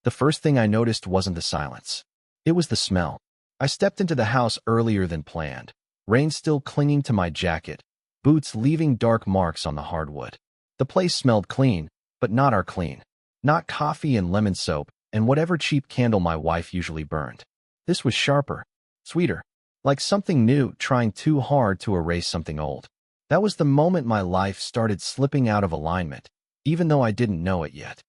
The first thing I noticed wasn't the silence. It was the smell. I stepped into the house earlier than planned, rain still clinging to my jacket, boots leaving dark marks on the hardwood. The place smelled clean, but not our clean. Not coffee and lemon soap, and whatever cheap candle my wife usually burned. This was sharper, sweeter, like something new trying too hard to erase something old. That was the moment my life started slipping out of alignment, even though I didn't know it yet.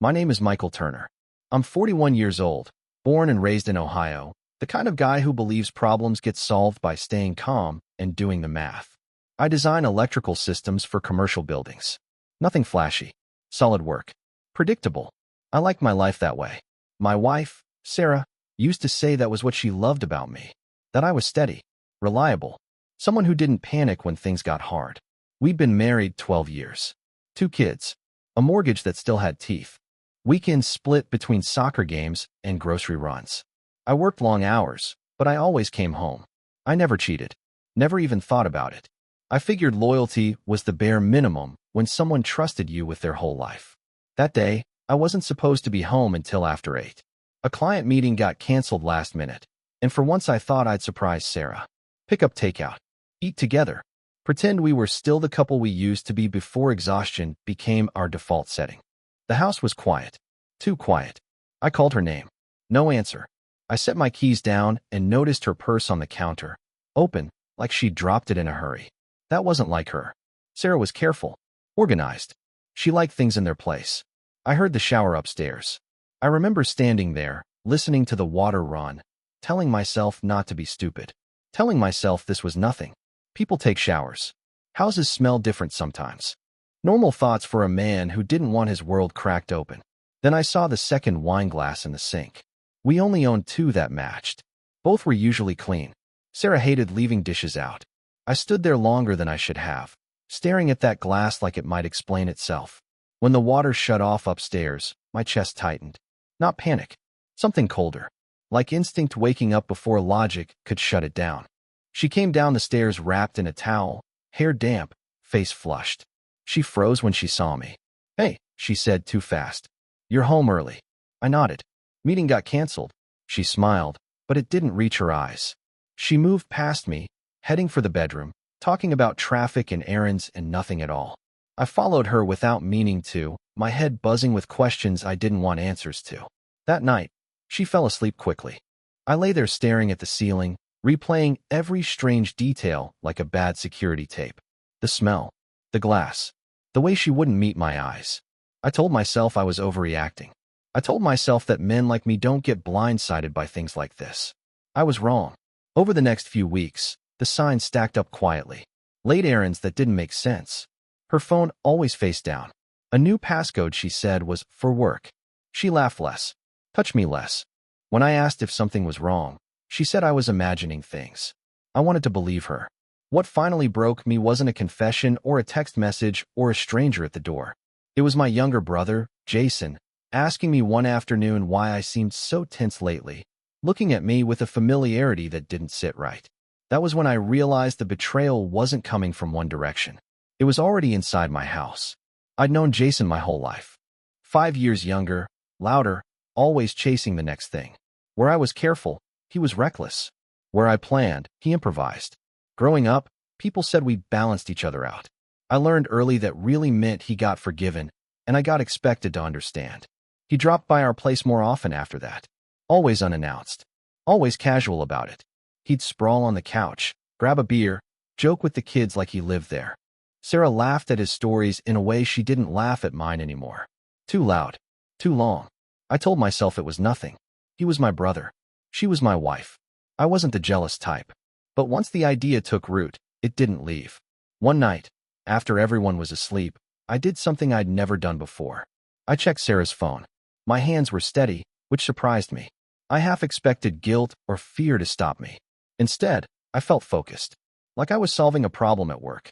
My name is Michael Turner. I'm 41 years old, born and raised in Ohio, the kind of guy who believes problems get solved by staying calm and doing the math. I design electrical systems for commercial buildings. Nothing flashy. Solid work. Predictable. I like my life that way. My wife, Sarah, used to say that was what she loved about me. That I was steady, reliable, someone who didn't panic when things got hard. We'd been married 12 years. 2 kids. A mortgage that still had teeth. Weekends split between soccer games and grocery runs. I worked long hours, but I always came home. I never cheated. Never even thought about it. I figured loyalty was the bare minimum when someone trusted you with their whole life. That day, I wasn't supposed to be home until after 8. A client meeting got canceled last minute, and for once I thought I'd surprise Sarah. Pick up takeout. Eat together. Pretend we were still the couple we used to be before exhaustion became our default setting. The house was quiet. Too quiet. I called her name. No answer. I set my keys down and noticed her purse on the counter. Open, like she'd dropped it in a hurry. That wasn't like her. Sarah was careful. Organized. She liked things in their place. I heard the shower upstairs. I remember standing there, listening to the water run, telling myself not to be stupid. Telling myself this was nothing. People take showers. Houses smell different sometimes. Normal thoughts for a man who didn't want his world cracked open. Then I saw the second wine glass in the sink. We only owned 2 that matched. Both were usually clean. Sarah hated leaving dishes out. I stood there longer than I should have, staring at that glass like it might explain itself. When the water shut off upstairs, my chest tightened. Not panic. Something colder. Like instinct waking up before logic could shut it down. She came down the stairs wrapped in a towel, hair damp, face flushed. She froze when she saw me. "Hey," she said too fast. "You're home early." I nodded. "Meeting got canceled." She smiled, but it didn't reach her eyes. She moved past me, heading for the bedroom, talking about traffic and errands and nothing at all. I followed her without meaning to, my head buzzing with questions I didn't want answers to. That night, she fell asleep quickly. I lay there staring at the ceiling, replaying every strange detail like a bad security tape. The smell, the glass, the way she wouldn't meet my eyes. I told myself I was overreacting. I told myself that men like me don't get blindsided by things like this. I was wrong. Over the next few weeks, the signs stacked up quietly. Late errands that didn't make sense. Her phone always face down. A new passcode, she said, was for work. She laughed less. Touched me less. When I asked if something was wrong, she said I was imagining things. I wanted to believe her. What finally broke me wasn't a confession or a text message or a stranger at the door. It was my younger brother, Jason, asking me one afternoon why I seemed so tense lately, looking at me with a familiarity that didn't sit right. That was when I realized the betrayal wasn't coming from one direction. It was already inside my house. I'd known Jason my whole life. 5 years younger, louder, always chasing the next thing. Where I was careful, he was reckless. Where I planned, he improvised. Growing up, people said we balanced each other out. I learned early that really meant he got forgiven, and I got expected to understand. He dropped by our place more often after that. Always unannounced. Always casual about it. He'd sprawl on the couch, grab a beer, joke with the kids like he lived there. Sarah laughed at his stories in a way she didn't laugh at mine anymore. Too loud. Too long. I told myself it was nothing. He was my brother. She was my wife. I wasn't the jealous type. But once the idea took root, it didn't leave. One night, after everyone was asleep, I did something I'd never done before. I checked Sarah's phone. My hands were steady, which surprised me. I half expected guilt or fear to stop me. Instead, I felt focused, like I was solving a problem at work.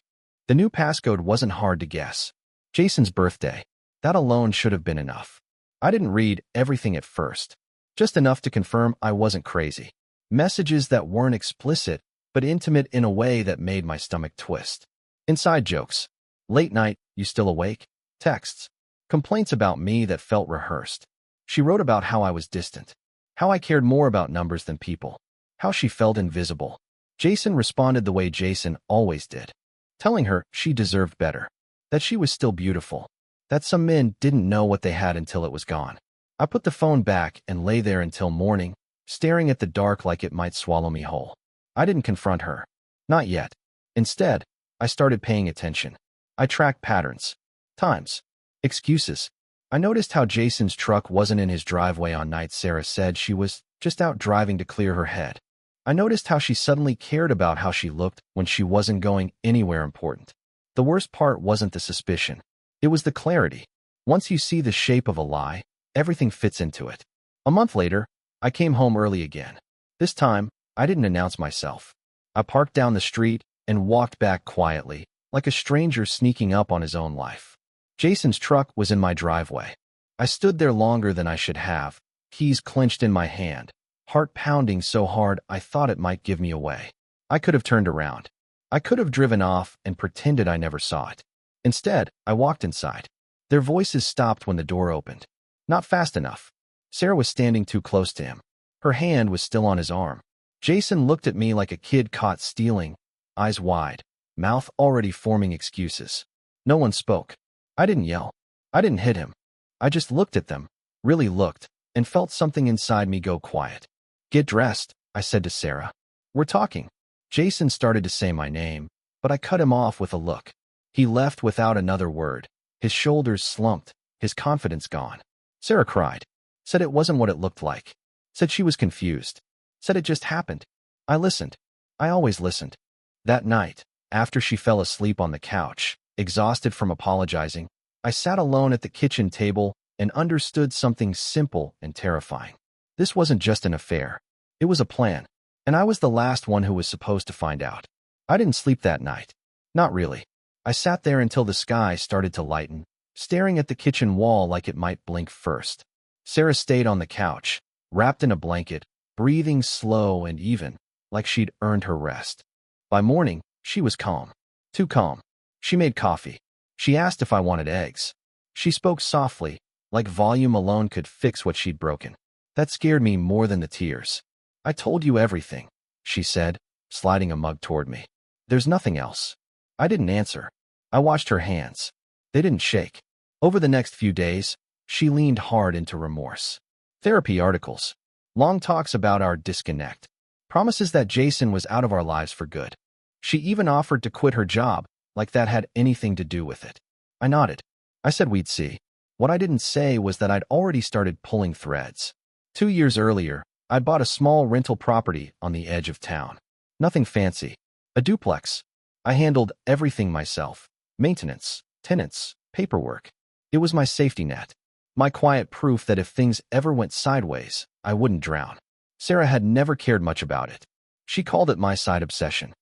The new passcode wasn't hard to guess. Jason's birthday. That alone should have been enough. I didn't read everything at first, just enough to confirm I wasn't crazy. Messages that weren't explicit, but intimate in a way that made my stomach twist. Inside jokes. Late night, you still awake? Texts. Complaints about me that felt rehearsed. She wrote about how I was distant, how I cared more about numbers than people, how she felt invisible. Jason responded the way Jason always did, telling her she deserved better, that she was still beautiful, that some men didn't know what they had until it was gone. I put the phone back and lay there until morning, staring at the dark like it might swallow me whole. I didn't confront her. Not yet. Instead, I started paying attention. I tracked patterns, times, excuses. I noticed how Jason's truck wasn't in his driveway on nights Sarah said she was just out driving to clear her head. I noticed how she suddenly cared about how she looked when she wasn't going anywhere important. The worst part wasn't the suspicion. It was the clarity. Once you see the shape of a lie, everything fits into it. A month later, I came home early again. This time, I didn't announce myself. I parked down the street and walked back quietly, like a stranger sneaking up on his own life. Jason's truck was in my driveway. I stood there longer than I should have, keys clenched in my hand, heart pounding so hard I thought it might give me away. I could have turned around. I could have driven off and pretended I never saw it. Instead, I walked inside. Their voices stopped when the door opened. Not fast enough. Sarah was standing too close to him. Her hand was still on his arm. Jason looked at me like a kid caught stealing, eyes wide, mouth already forming excuses. No one spoke. I didn't yell. I didn't hit him. I just looked at them, really looked, and felt something inside me go quiet. Get dressed, I said to Sarah. We're talking. Jason started to say my name, but I cut him off with a look. He left without another word, his shoulders slumped, his confidence gone. Sarah cried, said it wasn't what it looked like, said she was confused, said it just happened. I listened. I always listened. That night, after she fell asleep on the couch, exhausted from apologizing, I sat alone at the kitchen table and understood something simple and terrifying. This wasn't just an affair. It was a plan, and I was the last one who was supposed to find out. I didn't sleep that night. Not really. I sat there until the sky started to lighten, staring at the kitchen wall like it might blink first. Sarah stayed on the couch, wrapped in a blanket, breathing slow and even, like she'd earned her rest. By morning, she was calm. Too calm. She made coffee. She asked if I wanted eggs. She spoke softly, like volume alone could fix what she'd broken. That scared me more than the tears. I told you everything, she said, sliding a mug toward me. There's nothing else. I didn't answer. I watched her hands. They didn't shake. Over the next few days, she leaned hard into remorse. Therapy articles. Long talks about our disconnect. Promises that Jason was out of our lives for good. She even offered to quit her job, like that had anything to do with it. I nodded. I said we'd see. What I didn't say was that I'd already started pulling threads. 2 years earlier, I'd bought a small rental property on the edge of town. Nothing fancy. A duplex. I handled everything myself. Maintenance, tenants, paperwork. It was my safety net. My quiet proof that if things ever went sideways, I wouldn't drown. Sarah had never cared much about it. She called it my side obsession.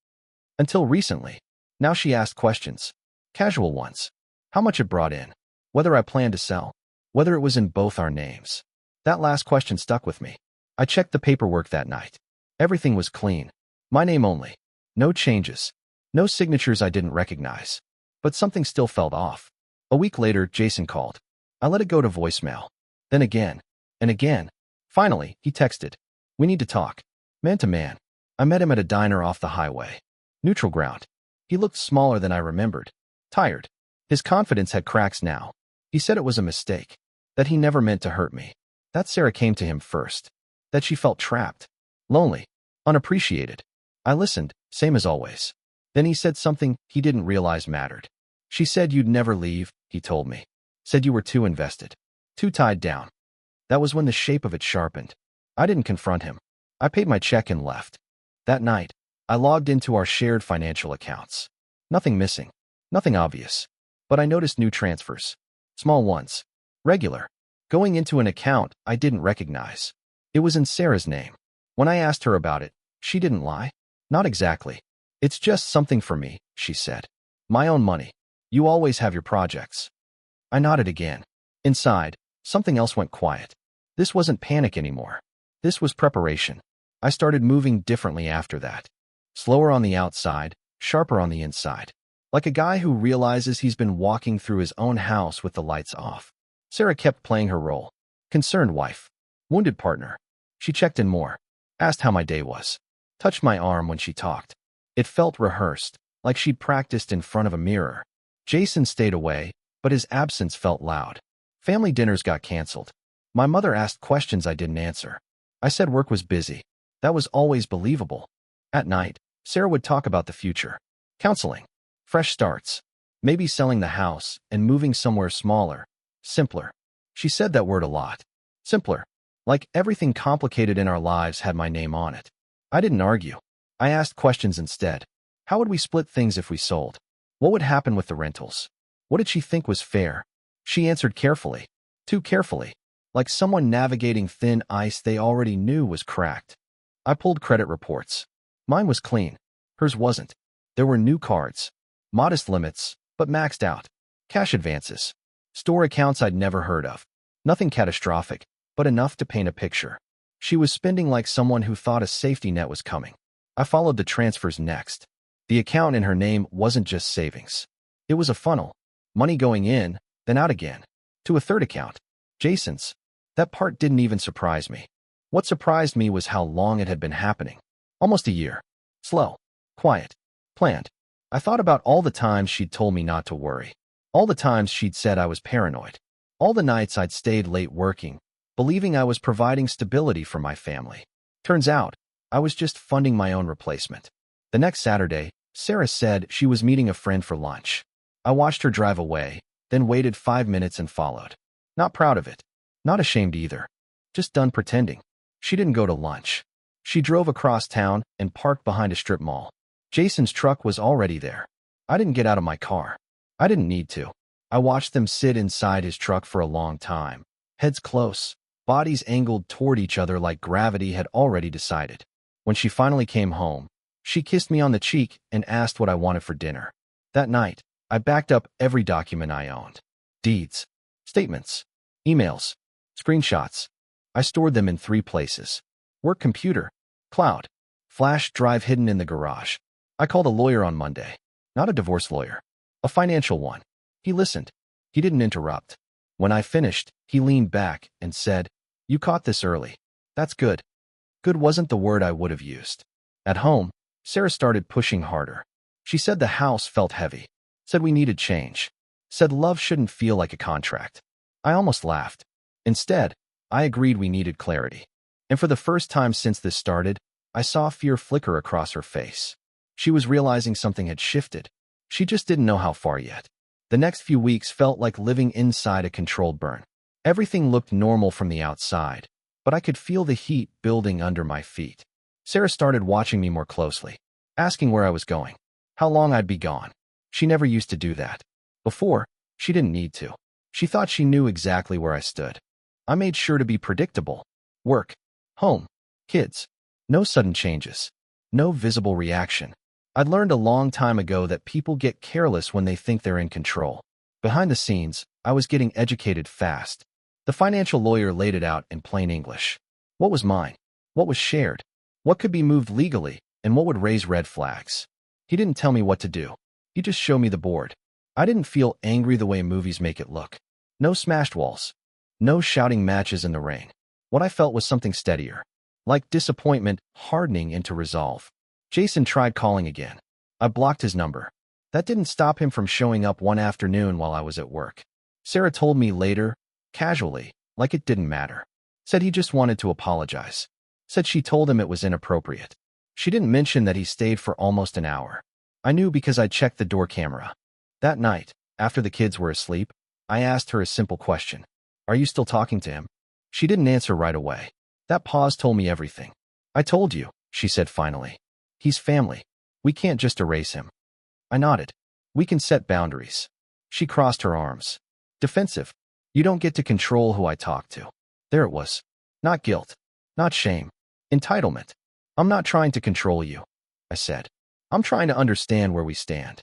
Until recently. Now she asked questions. Casual ones. How much it brought in. Whether I planned to sell. Whether it was in both our names. That last question stuck with me. I checked the paperwork that night. Everything was clean. My name only. No changes. No signatures I didn't recognize. But something still felt off. A week later, Jason called. I let it go to voicemail. Then again. And again. Finally, he texted. We need to talk. Man to man. I met him at a diner off the highway. Neutral ground. He looked smaller than I remembered. Tired. His confidence had cracks now. He said it was a mistake. That he never meant to hurt me. That Sarah came to him first. That she felt trapped. Lonely. Unappreciated. I listened, same as always. Then he said something he didn't realize mattered. She said you'd never leave, he told me. Said you were too invested. Too tied down. That was when the shape of it sharpened. I didn't confront him. I paid my check and left. That night, I logged into our shared financial accounts. Nothing missing. Nothing obvious. But I noticed new transfers. Small ones. Regular. Going into an account I didn't recognize. It was in Sarah's name. When I asked her about it, she didn't lie. Not exactly. It's just something for me, she said. My own money. You always have your projects. I nodded again. Inside, something else went quiet. This wasn't panic anymore. This was preparation. I started moving differently after that. Slower on the outside, sharper on the inside. Like a guy who realizes he's been walking through his own house with the lights off. Sarah kept playing her role. Concerned wife. Wounded partner. She checked in more. Asked how my day was. Touched my arm when she talked. It felt rehearsed, like she'd practiced in front of a mirror. Jason stayed away, but his absence felt loud. Family dinners got canceled. My mother asked questions I didn't answer. I said work was busy. That was always believable. At night, Sarah would talk about the future. Counseling. Fresh starts. Maybe selling the house and moving somewhere smaller. Simpler. She said that word a lot. Simpler. Like everything complicated in our lives had my name on it. I didn't argue. I asked questions instead. How would we split things if we sold? What would happen with the rentals? What did she think was fair? She answered carefully. Too carefully. Like someone navigating thin ice they already knew was cracked. I pulled credit reports. Mine was clean. Hers wasn't. There were new cards. Modest limits, but maxed out. Cash advances. Store accounts I'd never heard of. Nothing catastrophic, but enough to paint a picture. She was spending like someone who thought a safety net was coming. I followed the transfers next. The account in her name wasn't just savings. It was a funnel. Money going in, then out again. To a third account. Jason's. That part didn't even surprise me. What surprised me was how long it had been happening. Almost a year. Slow. Quiet. Planned. I thought about all the times she'd told me not to worry. All the times she'd said I was paranoid. All the nights I'd stayed late working, believing I was providing stability for my family. Turns out, I was just funding my own replacement. The next Saturday, Sarah said she was meeting a friend for lunch. I watched her drive away, then waited 5 minutes and followed. Not proud of it. Not ashamed either. Just done pretending. She didn't go to lunch. She drove across town and parked behind a strip mall. Jason's truck was already there. I didn't get out of my car. I didn't need to. I watched them sit inside his truck for a long time. Heads close, bodies angled toward each other like gravity had already decided. When she finally came home, she kissed me on the cheek and asked what I wanted for dinner. That night, I backed up every document I owned. Deeds, statements, emails, screenshots. I stored them in 3 places. Work computer, cloud, flash drive hidden in the garage. I called a lawyer on Monday. Not a divorce lawyer. A financial one. He listened. He didn't interrupt. When I finished, he leaned back and said, "You caught this early. That's good." Good wasn't the word I would have used. At home, Sarah started pushing harder. She said the house felt heavy. Said we needed change. Said love shouldn't feel like a contract. I almost laughed. Instead, I agreed we needed clarity. And for the first time since this started, I saw fear flicker across her face. She was realizing something had shifted. She just didn't know how far yet. The next few weeks felt like living inside a controlled burn. Everything looked normal from the outside, but I could feel the heat building under my feet. Sarah started watching me more closely, asking where I was going, how long I'd be gone. She never used to do that. Before, she didn't need to. She thought she knew exactly where I stood. I made sure to be predictable. Work, home, kids. No sudden changes. No visible reaction. I'd learned a long time ago that people get careless when they think they're in control. Behind the scenes, I was getting educated fast. The financial lawyer laid it out in plain English. What was mine? What was shared? What could be moved legally? And what would raise red flags? He didn't tell me what to do. He just showed me the board. I didn't feel angry the way movies make it look. No smashed walls. No shouting matches in the rain. What I felt was something steadier. Like disappointment hardening into resolve. Jason tried calling again. I blocked his number. That didn't stop him from showing up one afternoon while I was at work. Sarah told me later, casually, like it didn't matter. Said he just wanted to apologize. Said she told him it was inappropriate. She didn't mention that he stayed for almost an hour. I knew because I checked the door camera. That night, after the kids were asleep, I asked her a simple question. Are you still talking to him? She didn't answer right away. That pause told me everything. I told you, she said finally. He's family. We can't just erase him. I nodded. We can set boundaries. She crossed her arms. Defensive. You don't get to control who I talk to. There it was. Not guilt. Not shame. Entitlement. I'm not trying to control you, I said. I'm trying to understand where we stand.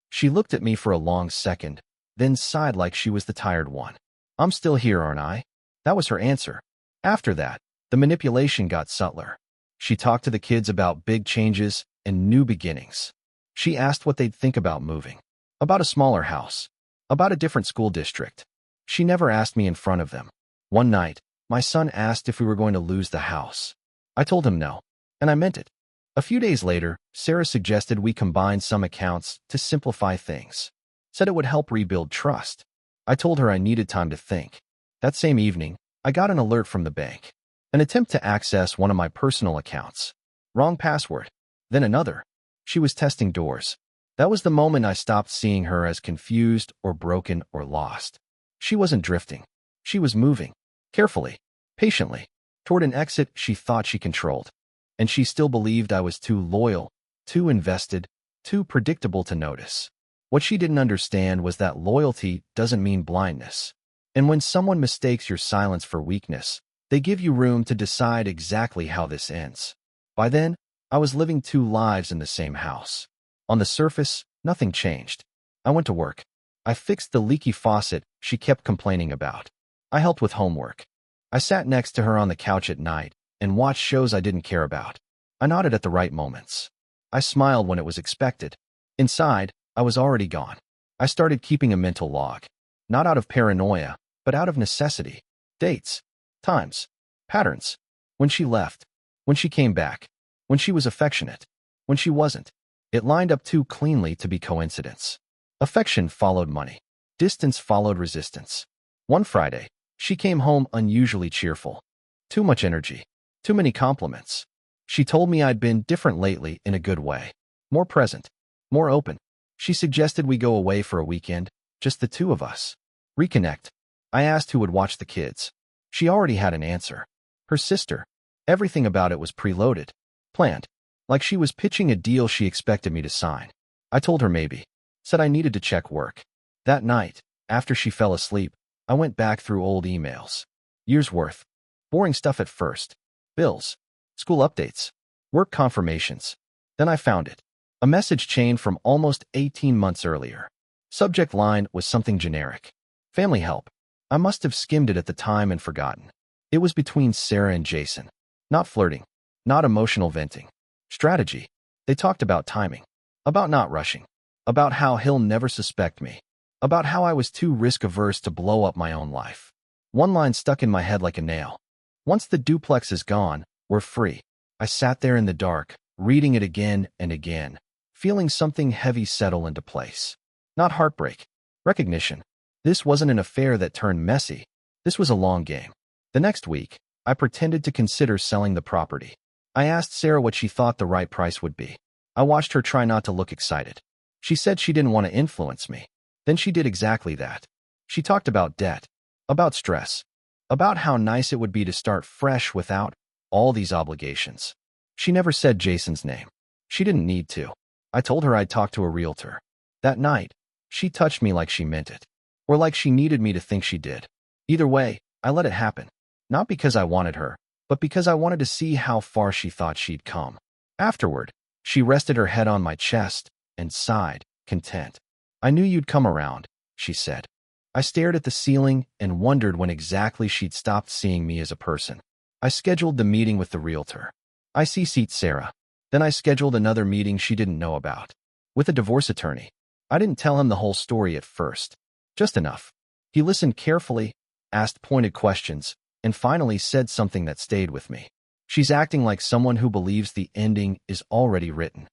She looked at me for a long second, then sighed like she was the tired one. I'm still here, aren't I? That was her answer. After that, the manipulation got subtler. She talked to the kids about big changes and new beginnings. She asked what they'd think about moving, about a smaller house, about a different school district. She never asked me in front of them. One night, my son asked if we were going to lose the house. I told him no, and I meant it. A few days later, Sarah suggested we combine some accounts to simplify things. Said it would help rebuild trust. I told her I needed time to think. That same evening, I got an alert from the bank. An attempt to access one of my personal accounts. Wrong password. Then another. She was testing doors. That was the moment I stopped seeing her as confused or broken or lost. She wasn't drifting. She was moving. Carefully, patiently, toward an exit she thought she controlled. And she still believed I was too loyal, too invested, too predictable to notice. What she didn't understand was that loyalty doesn't mean blindness. And when someone mistakes your silence for weakness, they give you room to decide exactly how this ends. By then, I was living two lives in the same house. On the surface, nothing changed. I went to work. I fixed the leaky faucet she kept complaining about. I helped with homework. I sat next to her on the couch at night and watched shows I didn't care about. I nodded at the right moments. I smiled when it was expected. Inside, I was already gone. I started keeping a mental log. Not out of paranoia, but out of necessity. Dates, times, patterns. When she left, when she came back, when she was affectionate, when she wasn't. It lined up too cleanly to be coincidence. Affection followed money. Distance followed resistance. One Friday, she came home unusually cheerful. Too much energy. Too many compliments. She told me I'd been different lately in a good way. More present. More open. She suggested we go away for a weekend, just the two of us. Reconnect. I asked who would watch the kids. She already had an answer. Her sister. Everything about it was preloaded. Planned. Like she was pitching a deal she expected me to sign. I told her maybe. Said I needed to check work. That night, after she fell asleep, I went back through old emails. Years worth. Boring stuff at first. Bills. School updates. Work confirmations. Then I found it. A message chain from almost 18 months earlier. Subject line was something generic. Family help. I must have skimmed it at the time and forgotten. It was between Sarah and Jason. Not flirting. Not emotional venting. Strategy. They talked about timing. About not rushing. About how he'll never suspect me. About how I was too risk-averse to blow up my own life. One line stuck in my head like a nail. Once the duplex is gone, we're free. I sat there in the dark, reading it again and again, feeling something heavy settle into place. Not heartbreak. Recognition. This wasn't an affair that turned messy. This was a long game. The next week, I pretended to consider selling the property. I asked Sarah what she thought the right price would be. I watched her try not to look excited. She said she didn't want to influence me. Then she did exactly that. She talked about debt, about stress, about how nice it would be to start fresh without all these obligations. She never said Jason's name. She didn't need to. I told her I'd talk to a realtor. That night, she touched me like she meant it, or like she needed me to think she did. Either way, I let it happen. Not because I wanted her, but because I wanted to see how far she thought she'd come. Afterward, she rested her head on my chest and sighed, content. I knew you'd come around, she said. I stared at the ceiling and wondered when exactly she'd stopped seeing me as a person. I scheduled the meeting with the realtor. I CC'd Sarah. Then I scheduled another meeting she didn't know about. With a divorce attorney. I didn't tell him the whole story at first. Just enough. He listened carefully, asked pointed questions, and finally said something that stayed with me. She's acting like someone who believes the ending is already written.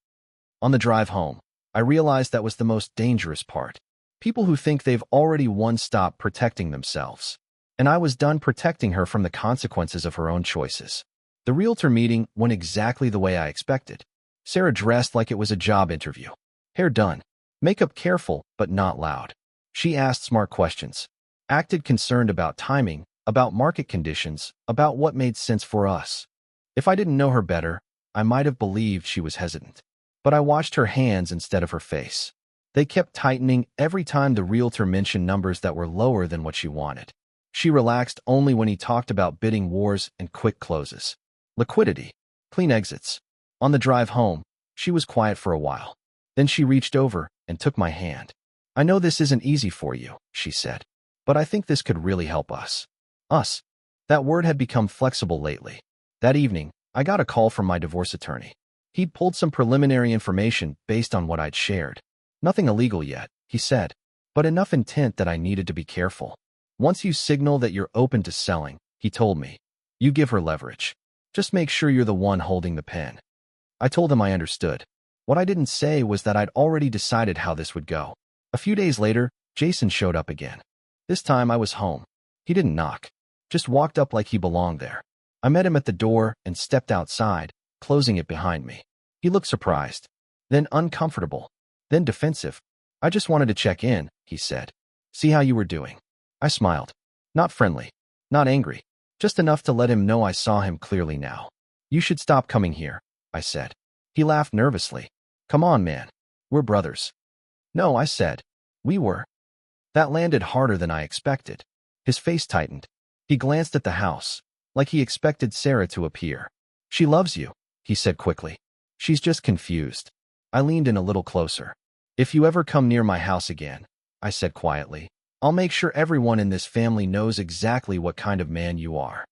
On the drive home, I realized that was the most dangerous part. People who think they've already won stop protecting themselves. And I was done protecting her from the consequences of her own choices. The realtor meeting went exactly the way I expected. Sarah dressed like it was a job interview. Hair done. Makeup careful, but not loud. She asked smart questions. Acted concerned about timing, about market conditions, about what made sense for us. If I didn't know her better, I might have believed she was hesitant. But I watched her hands instead of her face. They kept tightening every time the realtor mentioned numbers that were lower than what she wanted. She relaxed only when he talked about bidding wars and quick closes. Liquidity. Clean exits. On the drive home, she was quiet for a while. Then she reached over and took my hand. I know this isn't easy for you, she said, but I think this could really help us. Us. That word had become flexible lately. That evening, I got a call from my divorce attorney. He'd pulled some preliminary information based on what I'd shared. Nothing illegal yet, he said, but enough intent that I needed to be careful. Once you signal that you're open to selling, he told me, you give her leverage. Just make sure you're the one holding the pen. I told him I understood. What I didn't say was that I'd already decided how this would go. A few days later, Jason showed up again. This time I was home. He didn't knock, just walked up like he belonged there. I met him at the door and stepped outside, closing it behind me. He looked surprised, then uncomfortable, then defensive. I just wanted to check in, he said. See how you were doing. I smiled. Not friendly, not angry, just enough to let him know I saw him clearly now. You should stop coming here, I said. He laughed nervously. Come on, man. We're brothers. No, I said. We were. That landed harder than I expected. His face tightened. He glanced at the house, like he expected Sarah to appear. She loves you, he said quickly. She's just confused. I leaned in a little closer. If you ever come near my house again, I said quietly, I'll make sure everyone in this family knows exactly what kind of man you are.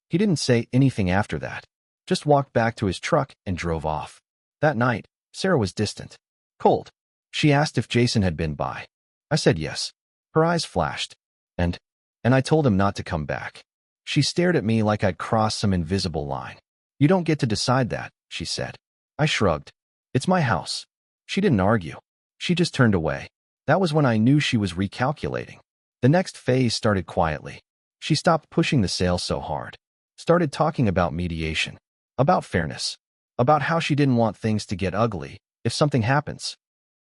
He didn't say anything after that, just walked back to his truck and drove off. That night, Sarah was distant, cold. She asked if Jason had been by. I said yes. Her eyes flashed. And I told him not to come back. She stared at me like I'd crossed some invisible line. You don't get to decide that, she said. I shrugged. It's my house. She didn't argue. She just turned away. That was when I knew she was recalculating. The next phase started quietly. She stopped pushing the sale so hard. Started talking about mediation, about fairness, about how she didn't want things to get ugly if something happens.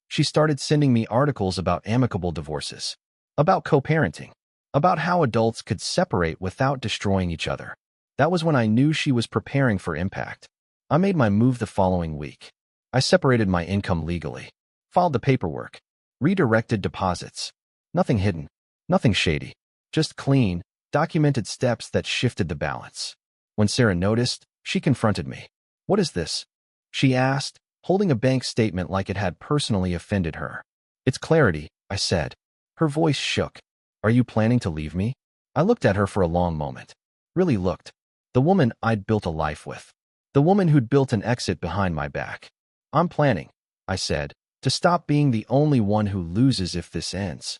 She started sending me articles about amicable divorces, about co-parenting, about how adults could separate without destroying each other. That was when I knew she was preparing for impact. I made my move the following week. I separated my income legally, filed the paperwork, redirected deposits. Nothing hidden, nothing shady, just clean, documented steps that shifted the balance. When Sarah noticed, she confronted me. What is this? She asked, holding a bank statement like it had personally offended her. It's clarity, I said. Her voice shook. Are you planning to leave me? I looked at her for a long moment. Really looked. The woman I'd built a life with. The woman who'd built an exit behind my back. I'm planning, I said, to stop being the only one who loses if this ends.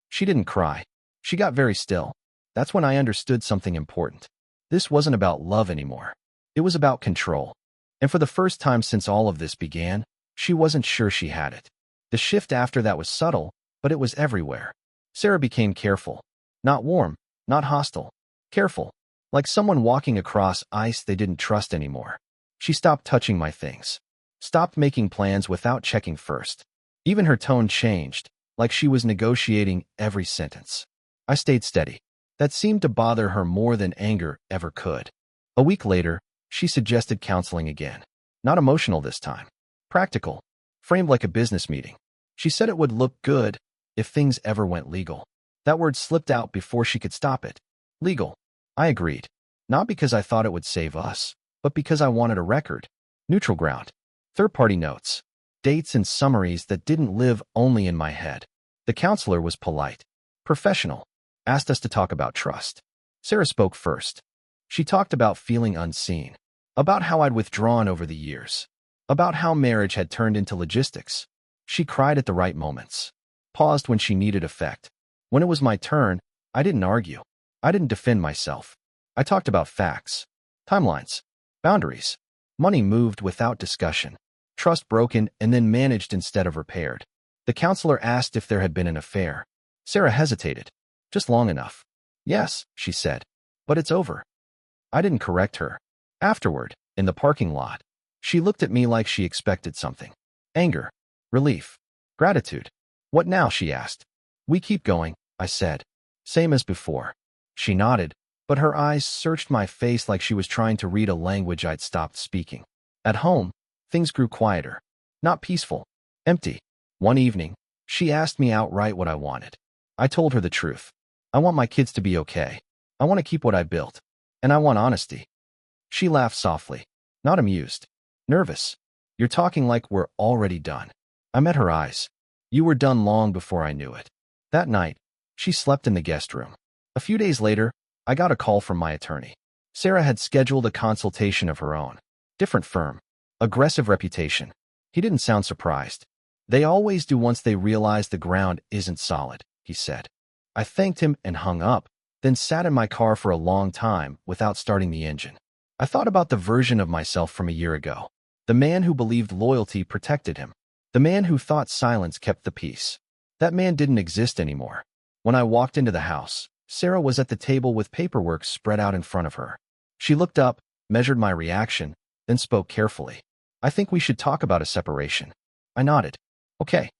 She didn't cry. She got very still. That's when I understood something important. This wasn't about love anymore. It was about control. And for the first time since all of this began, she wasn't sure she had it. The shift after that was subtle, but it was everywhere. Sarah became careful. Not warm, not hostile. Careful. Like someone walking across ice they didn't trust anymore. She stopped touching my things. Stopped making plans without checking first. Even her tone changed, like she was negotiating every sentence. I stayed steady. That seemed to bother her more than anger ever could. A week later, she suggested counseling again. Not emotional this time. Practical. Framed like a business meeting. She said it would look good if things ever went legal. That word slipped out before she could stop it. Legal. I agreed. Not because I thought it would save us, but because I wanted a record. Neutral ground. Third-party notes. Dates and summaries that didn't live only in my head. The counselor was polite. Professional. Asked us to talk about trust. Sarah spoke first. She talked about feeling unseen. About how I'd withdrawn over the years. About how marriage had turned into logistics. She cried at the right moments. Paused when she needed effect. When it was my turn, I didn't argue. I didn't defend myself. I talked about facts. Timelines. Boundaries. Money moved without discussion. Trust broken and then managed instead of repaired. The counselor asked if there had been an affair. Sarah hesitated. Just long enough. Yes, she said. But it's over. I didn't correct her. Afterward, in the parking lot, she looked at me like she expected something. Anger. Relief. Gratitude. What now? She asked. We keep going, I said. Same as before. She nodded, but her eyes searched my face like she was trying to read a language I'd stopped speaking. At home, things grew quieter. Not peaceful. Empty. One evening, she asked me outright what I wanted. I told her the truth. I want my kids to be okay. I want to keep what I built. And I want honesty. She laughed softly. Not amused. Nervous. You're talking like we're already done. I met her eyes. You were done long before I knew it. That night, she slept in the guest room. A few days later, I got a call from my attorney. Sarah had scheduled a consultation of her own. Different firm. Aggressive reputation. He didn't sound surprised. They always do once they realize the ground isn't solid, he said. I thanked him and hung up, then sat in my car for a long time without starting the engine. I thought about the version of myself from a year ago. The man who believed loyalty protected him. The man who thought silence kept the peace. That man didn't exist anymore. When I walked into the house, Sarah was at the table with paperwork spread out in front of her. She looked up, measured my reaction, then spoke carefully. "I think we should talk about a separation." I nodded. "Okay."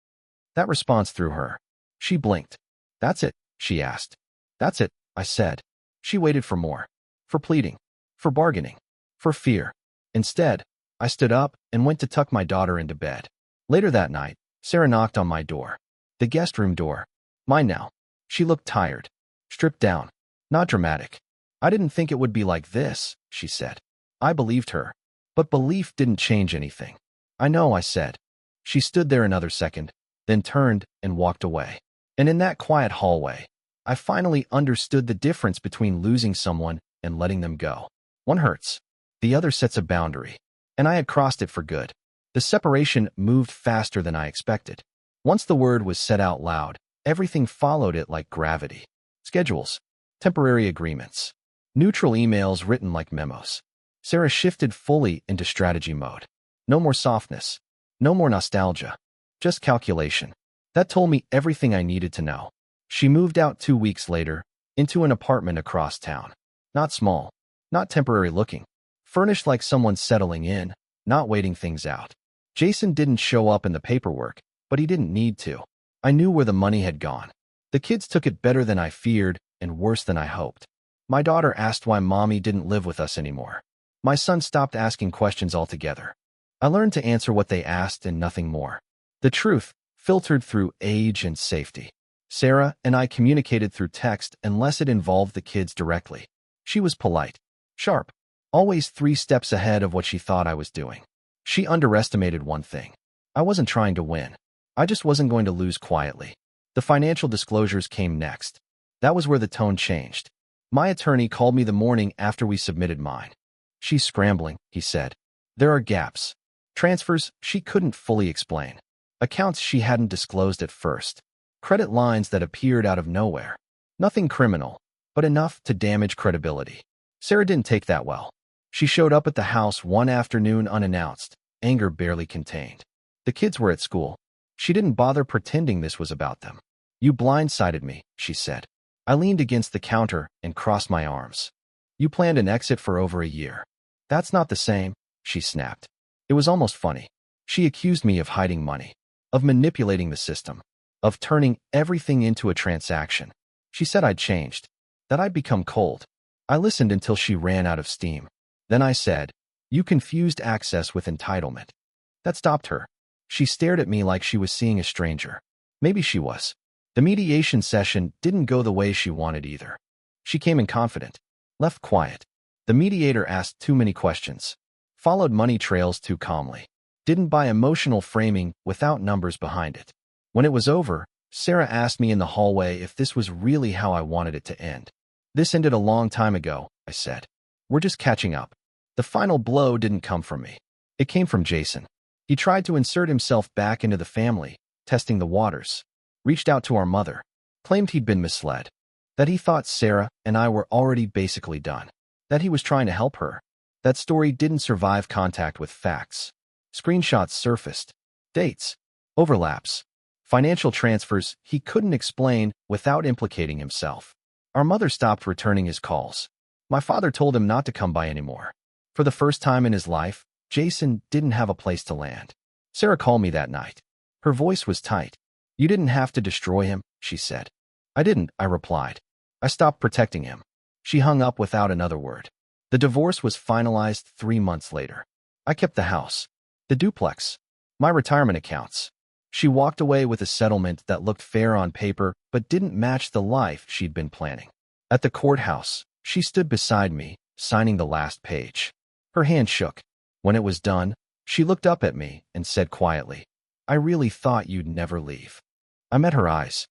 That response threw her. She blinked. "That's it?" she asked. "That's it," I said. She waited for more. For pleading. For bargaining. For fear. Instead, I stood up and went to tuck my daughter into bed. Later that night, Sarah knocked on my door. The guest room door. Mine now. She looked tired. Stripped down. Not dramatic. "I didn't think it would be like this," she said. I believed her. But belief didn't change anything. "I know," I said. She stood there another second, then turned and walked away. And in that quiet hallway, I finally understood the difference between losing someone and letting them go. One hurts. The other sets a boundary. And I had crossed it for good. The separation moved faster than I expected. Once the word was said out loud, everything followed it like gravity. Schedules. Temporary agreements. Neutral emails written like memos. Sarah shifted fully into strategy mode. No more softness. No more nostalgia. Just calculation. That told me everything I needed to know. She moved out 2 weeks later, into an apartment across town. Not small. Not temporary looking. Furnished like someone settling in, not waiting things out. Jason didn't show up in the paperwork, but he didn't need to. I knew where the money had gone. The kids took it better than I feared and worse than I hoped. My daughter asked why mommy didn't live with us anymore. My son stopped asking questions altogether. I learned to answer what they asked and nothing more. The truth, filtered through age and safety. Sarah and I communicated through text unless it involved the kids directly. She was polite. Sharp. Always 3 steps ahead of what she thought I was doing. She underestimated one thing. I wasn't trying to win. I just wasn't going to lose quietly. The financial disclosures came next. That was where the tone changed. My attorney called me the morning after we submitted mine. "She's scrambling," he said. "There are gaps. Transfers she couldn't fully explain. Accounts she hadn't disclosed at first. Credit lines that appeared out of nowhere. Nothing criminal, but enough to damage credibility." Sarah didn't take that well. She showed up at the house one afternoon unannounced, anger barely contained. The kids were at school. She didn't bother pretending this was about them. "You blindsided me," she said. I leaned against the counter and crossed my arms. "You planned an exit for over a year." "That's not the same," she snapped. It was almost funny. She accused me of hiding money, of manipulating the system, of turning everything into a transaction. She said I'd changed, that I'd become cold. I listened until she ran out of steam. Then I said, "You confused access with entitlement." That stopped her. She stared at me like she was seeing a stranger. Maybe she was. The mediation session didn't go the way she wanted either. She came in confident, left quiet. The mediator asked too many questions, followed money trails too calmly, didn't buy emotional framing without numbers behind it. When it was over, Sarah asked me in the hallway if this was really how I wanted it to end. "This ended a long time ago," I said. "We're just catching up." The final blow didn't come from me. It came from Jason. He tried to insert himself back into the family, testing the waters. Reached out to our mother. Claimed he'd been misled. That he thought Sarah and I were already basically done. That he was trying to help her. That story didn't survive contact with facts. Screenshots surfaced. Dates. Overlaps. Financial transfers he couldn't explain without implicating himself. Our mother stopped returning his calls. My father told him not to come by anymore. For the first time in his life, Jason didn't have a place to land. Sarah called me that night. Her voice was tight. "You didn't have to destroy him," she said. "I didn't," I replied. "I stopped protecting him." She hung up without another word. The divorce was finalized 3 months later. I kept the house, the duplex, my retirement accounts. She walked away with a settlement that looked fair on paper but didn't match the life she'd been planning. At the courthouse, she stood beside me, signing the last page. Her hand shook. When it was done, she looked up at me and said quietly, "I really thought you'd never leave." I met her eyes.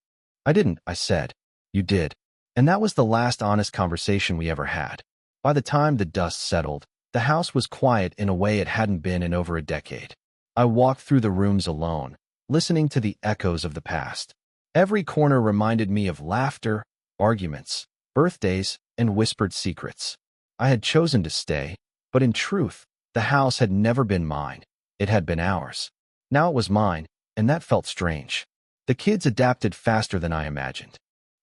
"I didn't," I said. "You did." And that was the last honest conversation we ever had. By the time the dust settled, the house was quiet in a way it hadn't been in over a decade. I walked through the rooms alone, listening to the echoes of the past. Every corner reminded me of laughter, arguments, birthdays, and whispered secrets. I had chosen to stay, but in truth, the house had never been mine. It had been ours. Now it was mine, and that felt strange. The kids adapted faster than I imagined.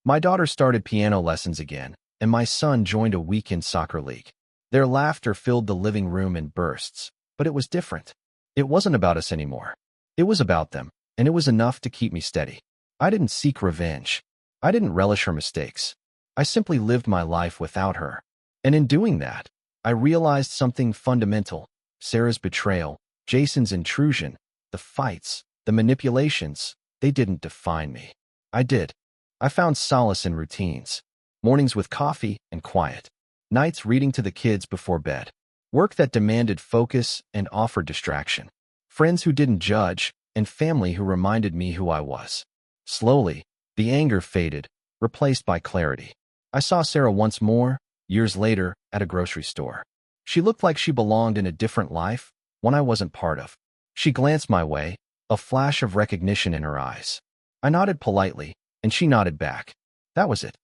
My daughter started piano lessons again, and my son joined a weekend soccer league. Their laughter filled the living room in bursts, but it was different. It wasn't about us anymore. It was about them, and it was enough to keep me steady. I didn't seek revenge. I didn't relish her mistakes. I simply lived my life without her. And in doing that, I realized something fundamental. Sarah's betrayal, Jason's intrusion, the fights, the manipulations, they didn't define me. I did. I found solace in routines. Mornings with coffee and quiet. Nights reading to the kids before bed. Work that demanded focus and offered distraction. Friends who didn't judge, and family who reminded me who I was. Slowly, the anger faded, replaced by clarity. I saw Sarah once more, years later, at a grocery store. She looked like she belonged in a different life, one I wasn't part of. She glanced my way, a flash of recognition in her eyes. I nodded politely, and she nodded back. That was it.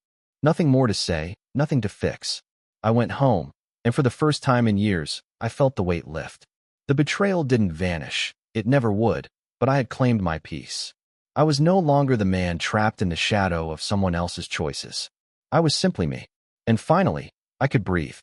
Nothing more to say, nothing to fix. I went home, and for the first time in years, I felt the weight lift. The betrayal didn't vanish, it never would, but I had claimed my peace. I was no longer the man trapped in the shadow of someone else's choices. I was simply me. And finally, I could breathe.